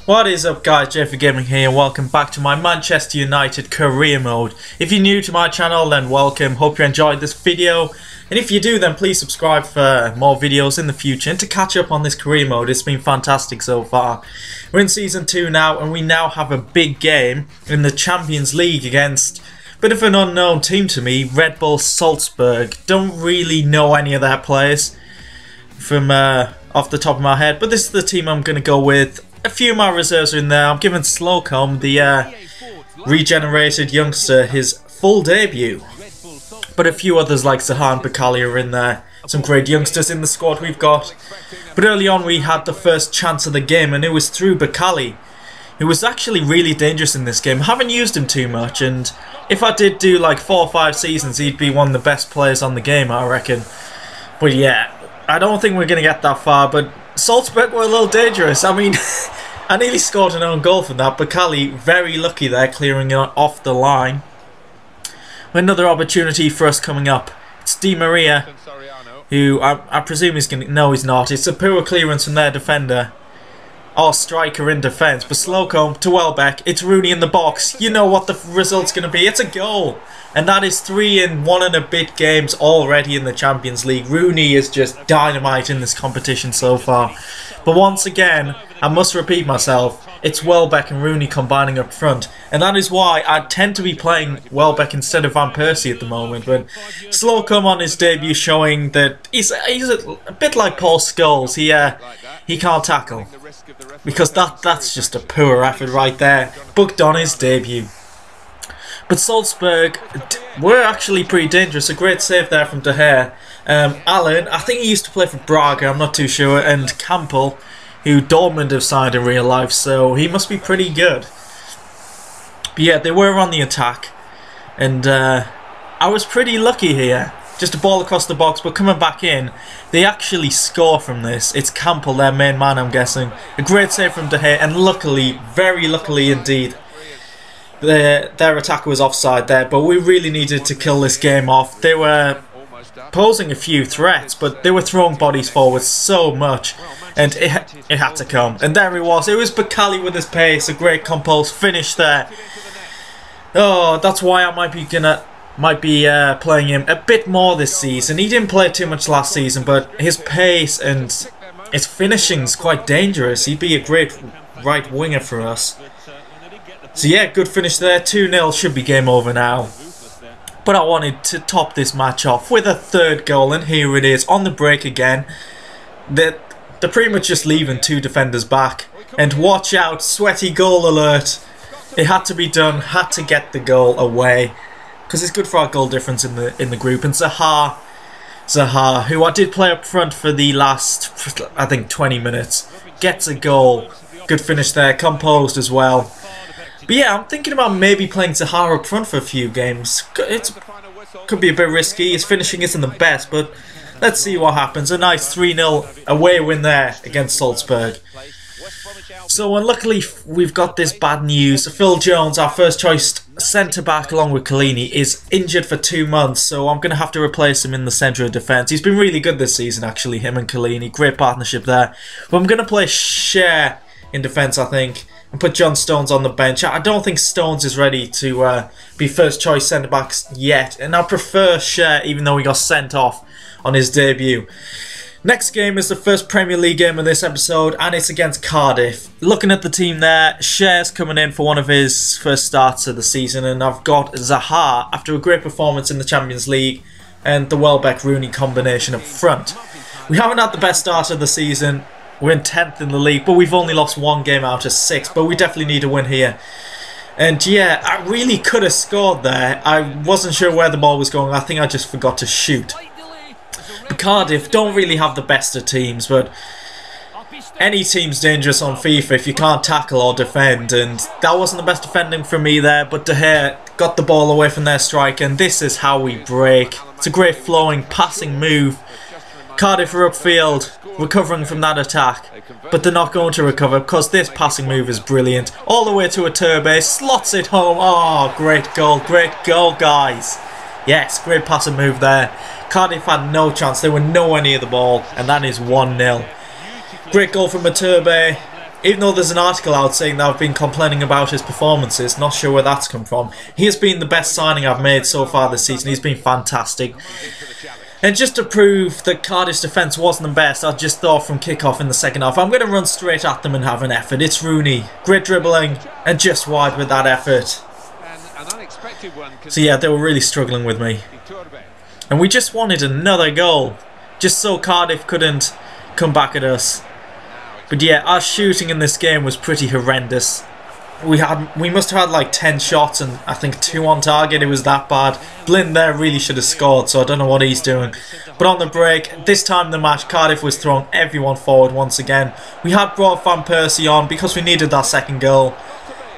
What is up guys, JayFerGaming here and welcome back to my Manchester United career mode. If you're new to my channel then welcome, hope you enjoyed this video. And if you do then please subscribe for more videos in the future and to catch up on this career mode. It's been fantastic so far. We're in season 2 now and we now have a big game in the Champions League against a bit of an unknown team to me, Red Bull Salzburg. Don't really know any of their players from off the top of my head, but this is the team I'm going to go with. A few of my reserves are in there. I'm giving Slocum, the regenerated youngster, his full debut. But a few others like Zaha and Bakali are in there. Some great youngsters in the squad we've got. But early on we had the first chance of the game and it was through Bakali, who was actually really dangerous in this game. I haven't used him too much, and if I did do like 4 or 5 seasons he'd be one of the best players on the game, I reckon. But yeah, I don't think we're going to get that far, but Salzburg were a little dangerous. I mean, I nearly scored an own goal from that. Bakali very lucky there, clearing it off the line. Another opportunity for us coming up. It's Di Maria, who I presume he's going to... No, he's not. It's a poor clearance from their defender. Or striker in defence. But Slocum to Welbeck. It's Rooney in the box. You know what the result's going to be. It's a goal. And that is 3 in 1 and a bit games already in the Champions League. Rooney is just dynamite in this competition so far. But once again, I must repeat myself, it's Welbeck and Rooney combining up front. And that is why I tend to be playing Welbeck instead of Van Persie at the moment. But Slocum on his debut showing that he's a bit like Paul Scholes. He can't tackle. Because that's just a poor effort right there. Booked on his debut. But Salzburg were actually pretty dangerous. A great save there from De Gea. Allen, I think he used to play for Braga, I'm not too sure. And Campbell, who Dortmund have signed in real life, so he must be pretty good. But yeah, they were on the attack. And I was pretty lucky here. Just a ball across the box, but coming back in, they actually score from this. It's Campbell, their main man, I'm guessing. A great save from De Gea, and luckily, very luckily indeed, their attacker was offside there, but we really needed to kill this game off. They were posing a few threats, but they were throwing bodies forward so much, and it had to come. And there he was. It was Bakali with his pace, a great composed finish there. Oh, that's why I might be playing him a bit more this season. He didn't play too much last season, but his pace and his finishing's quite dangerous. He'd be a great right winger for us. So yeah, good finish there. 2-0, should be game over now. But I wanted to top this match off with a third goal, and here it is on the break again. They're pretty much just leaving 2 defenders back. And watch out, sweaty goal alert. It had to be done, had to get the goal away, because it's good for our goal difference in the group. And Zaha, who I did play up front for the last, I think, 20 minutes, gets a goal. Good finish there, composed as well. But yeah, I'm thinking about maybe playing Zaha up front for a few games. It could be a bit risky. His finishing isn't the best, but let's see what happens. A nice 3-0 away win there against Salzburg. So unluckily, we've got this bad news. Phil Jones, our first choice centre-back along with Collini, is injured for 2 months. So I'm going to have to replace him in the centre of defence. He's been really good this season, actually, him and Collini. Great partnership there. But I'm going to play Cher in defence, I think, and put John Stones on the bench. I don't think Stones is ready to be first choice centre-backs yet, and I prefer Cher, even though he got sent off on his debut. Next game is the first Premier League game of this episode, and it's against Cardiff. Looking at the team there, Cher's coming in for one of his first starts of the season, and I've got Zaha after a great performance in the Champions League, and the Welbeck-Rooney combination up front. We haven't had the best start of the season. We're in 10th in the league, but we've only lost 1 game out of 6. But we definitely need a win here. And yeah, I really could have scored there. I wasn't sure where the ball was going. I think I just forgot to shoot. But Cardiff don't really have the best of teams, but any team's dangerous on FIFA if you can't tackle or defend. And that wasn't the best defending from me there, but De Gea got the ball away from their striker, and this is how we break. It's a great flowing passing move. Cardiff are upfield, recovering from that attack, but they're not going to recover because this passing move is brilliant. All the way to a Turbe, slots it home. Oh, great goal, guys. Yes, great passing move there. Cardiff had no chance, they were nowhere near the ball, and that is 1-0. Great goal from Maturbe. even though there's an article out saying that I've been complaining about his performances, not sure where that's come from. He has been the best signing I've made so far this season. He's been fantastic. And just to prove that Cardiff's defence wasn't the best, I just thought from kick-off in the second half, I'm going to run straight at them and have an effort. It's Rooney. Great dribbling and just wide with that effort. So yeah, they were really struggling with me. And we just wanted another goal, just so Cardiff couldn't come back at us. But yeah, our shooting in this game was pretty horrendous. We must have had like 10 shots and I think 2 on target. It was that bad. Blind there really should have scored, so I don't know what he's doing. But on the break, this time in the match, Cardiff was throwing everyone forward once again. We had brought Van Persie on because we needed that second goal.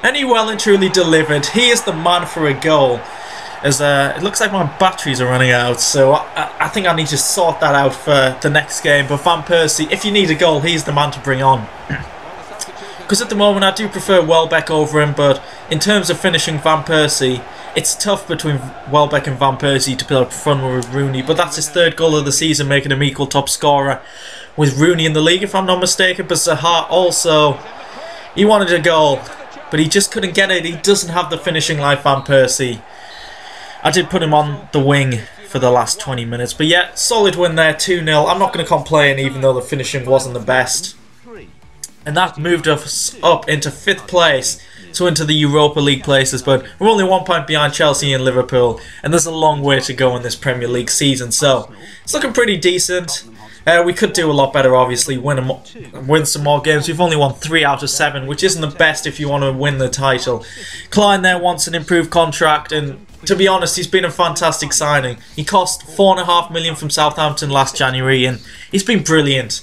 And he well and truly delivered. He is the man for a goal. As it looks like my batteries are running out, so I think I need to sort that out for the next game. But Van Persie, if you need a goal, he's the man to bring on. Because at the moment I do prefer Welbeck over him, but in terms of finishing Van Persie, it's tough between Welbeck and Van Persie to put up front with Rooney. But that's his 3rd goal of the season, making him equal top scorer with Rooney in the league, if I'm not mistaken. But Zaha also, he wanted a goal, but he just couldn't get it. He doesn't have the finishing like Van Persie. I did put him on the wing for the last 20 minutes. But yeah, solid win there, 2-0. I'm not going to complain even though the finishing wasn't the best. And that moved us up into 5th place, so into the Europa League places. But we're only 1 point behind Chelsea and Liverpool. And there's a long way to go in this Premier League season. So it's looking pretty decent. We could do a lot better, obviously, win some more games. We've only won 3 out of 7, which isn't the best if you want to win the title. Klein there wants an improved contract, and to be honest, he's been a fantastic signing. He cost $4.5 million from Southampton last January, and he's been brilliant.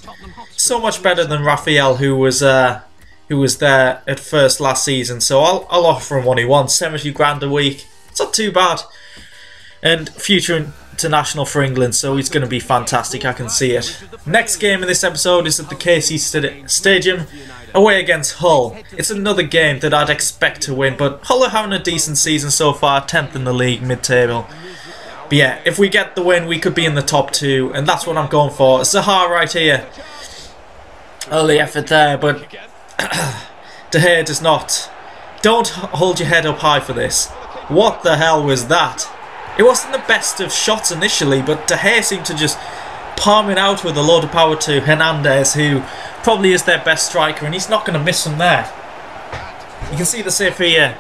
So much better than Raphael, who was there at first last season. So I'll offer him what he wants, 70 grand a week. It's not too bad. And future international for England, so he's going to be fantastic. I can see it. Next game in this episode is at the KC Stadium, away against Hull. It's another game that I'd expect to win, but Hull are having a decent season so far, 10th in the league, mid-table. But yeah, if we get the win, we could be in the top 2, and that's what I'm going for. Zaha right here. Early effort there, but De Gea does not. Don't hold your head up high for this. What the hell was that? It wasn't the best of shots initially, but De Gea seemed to just palm it out with a load of power to Hernandez, who probably is their best striker, and he's not going to miss from there. You can see the save here.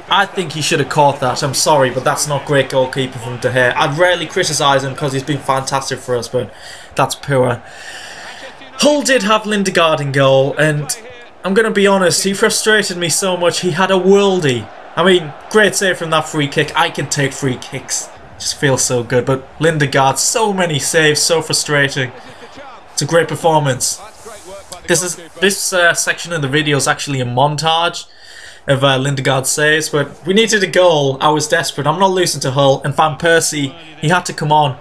I think he should have caught that. I'm sorry, but that's not great goalkeeping from De Gea. I'd rarely criticise him because he's been fantastic for us, but that's poor. Hull did have Lindergaard in goal, and I'm going to be honest, he frustrated me so much. He had a worldie. I mean, great save from that free kick. I can take free kicks. Just feels so good. But Lindergaard, so many saves, so frustrating. It's a great performance. This section of the video is actually a montage of Lindergaard's saves, but we needed a goal. I was desperate. I'm not losing to Hull, and Van Persie, he had to come on.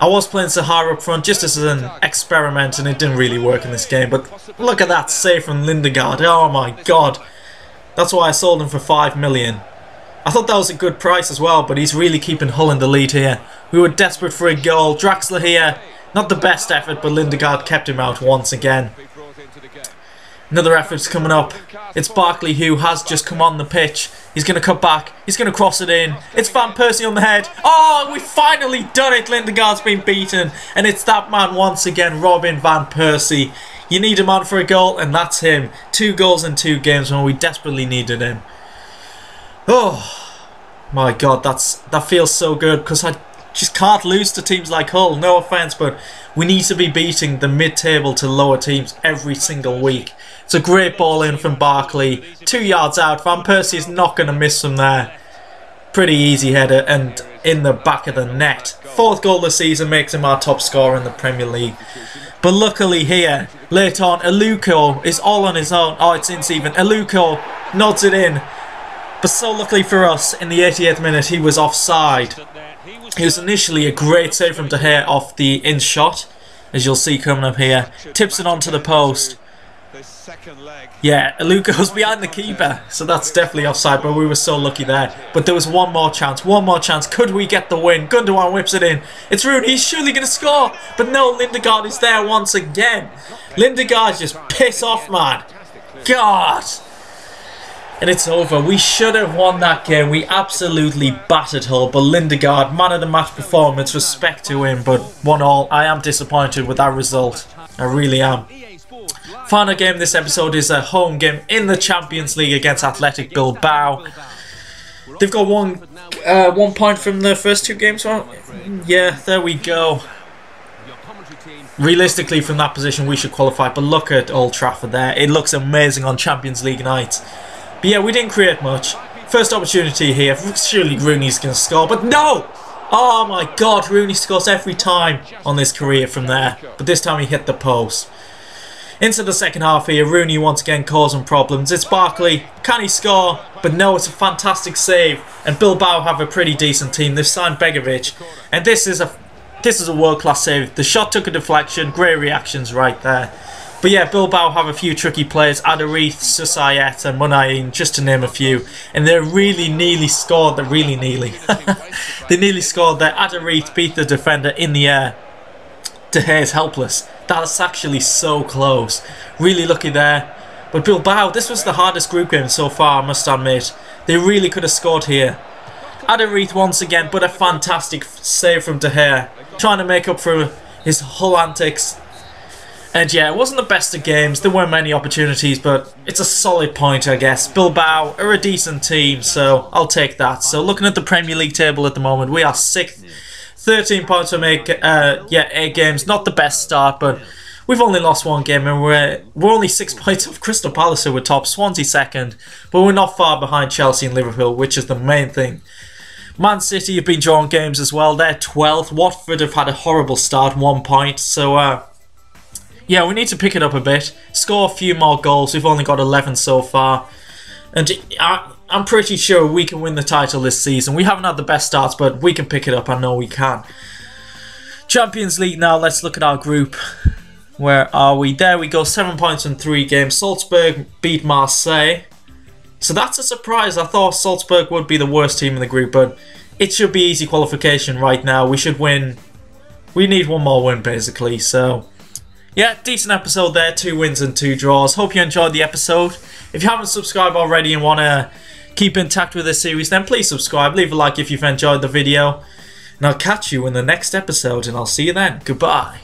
I was playing Zaha up front just as an experiment, and it didn't really work in this game. But look at that save from Lindergaard. Oh my god. That's why I sold him for $5 million. I thought that was a good price as well, but he's really keeping Hull in the lead here. We were desperate for a goal. Draxler here, not the best effort, but Lindergaard kept him out once again. Another effort's coming up. It's Barkley who has just come on the pitch. He's going to cut back. He's going to cross it in. It's Van Persie on the head. Oh, we've finally done it. Lindergaard's been beaten. And it's that man once again, Robin Van Persie. You need a man for a goal, and that's him. 2 goals in 2 games when we desperately needed him. Oh, my God, that feels so good because I just can't lose to teams like Hull. No offence, but we need to be beating the mid-table to lower teams every single week. It's a great ball in from Barkley. 2 yards out. Van Persie is not going to miss from there. Pretty easy header and in the back of the net. 4th goal of the season makes him our top scorer in the Premier League. But luckily here, late on, Aluko is all on his own. Oh, it's Ince-even. Aluko nods it in. But so luckily for us, in the 88th minute, he was offside. It was initially a great save from De Gea off the in shot, as you'll see coming up here. Tips it onto the post. Yeah, Aluko's behind the keeper, so that's definitely offside, but we were so lucky there. But there was one more chance. Could we get the win? Gundogan whips it in. It's Rooney, he's surely going to score. But no, Lindergaard is there once again. Lindergaard just piss off, man. God! And it's over. We should have won that game. We absolutely battered Hull. But Lindergaard, man of the match performance, respect to him. But 1-1, I am disappointed with that result. I really am. Final game this episode is a home game in the Champions League against Athletic Bilbao. They've got one point from the first 2 games. Yeah, there we go. Realistically, from that position, we should qualify. But look at Old Trafford there. It looks amazing on Champions League night. But yeah, we didn't create much. First opportunity here. Surely Rooney's going to score. But no! Oh my God, Rooney scores every time on this career from there. But this time he hit the post. Into the second half here. Rooney once again causing problems. It's Barkley. Can he score? But no, it's a fantastic save. And Bilbao have a pretty decent team. They've signed Begovic. And this is a world-class save. The shot took a deflection. Great reactions right there. But yeah, Bilbao have a few tricky players. Adarith, Susayet and Munayin, just to name a few. And they really nearly scored. They nearly scored there. Adarith beat the defender in the air. De Gea's helpless. That's actually so close. Really lucky there. But Bilbao, this was the hardest group game so far, I must admit. They really could have scored here. Adarith once again, but a fantastic save from De Gea. Trying to make up for his Hull antics. And yeah, it wasn't the best of games. There weren't many opportunities, but it's a solid point, I guess. Bilbao are a decent team, so I'll take that. So looking at the Premier League table at the moment, we are 6th. 13 points from 8 games. Not the best start, but we've only lost 1 game, and we're only 6 points off Crystal Palace, who were top. Swansea 2nd, but we're not far behind Chelsea and Liverpool, which is the main thing. Man City have been drawing games as well. They're 12th. Watford have had a horrible start, 1 point. So, yeah, we need to pick it up a bit. Score a few more goals. We've only got 11 so far. And I'm pretty sure we can win the title this season. We haven't had the best starts, but we can pick it up. I know we can. Champions League now. Let's look at our group. Where are we? There we go. 7 points in 3 games. Salzburg beat Marseille. So that's a surprise. I thought Salzburg would be the worst team in the group, but it should be easy qualification right now. We should win. We need 1 more win, basically. So, yeah, decent episode there. 2 wins and 2 draws. Hope you enjoyed the episode. If you haven't subscribed already and want to keep intact with this series, then please subscribe. Leave a like if you've enjoyed the video. And I'll catch you in the next episode, and I'll see you then. Goodbye.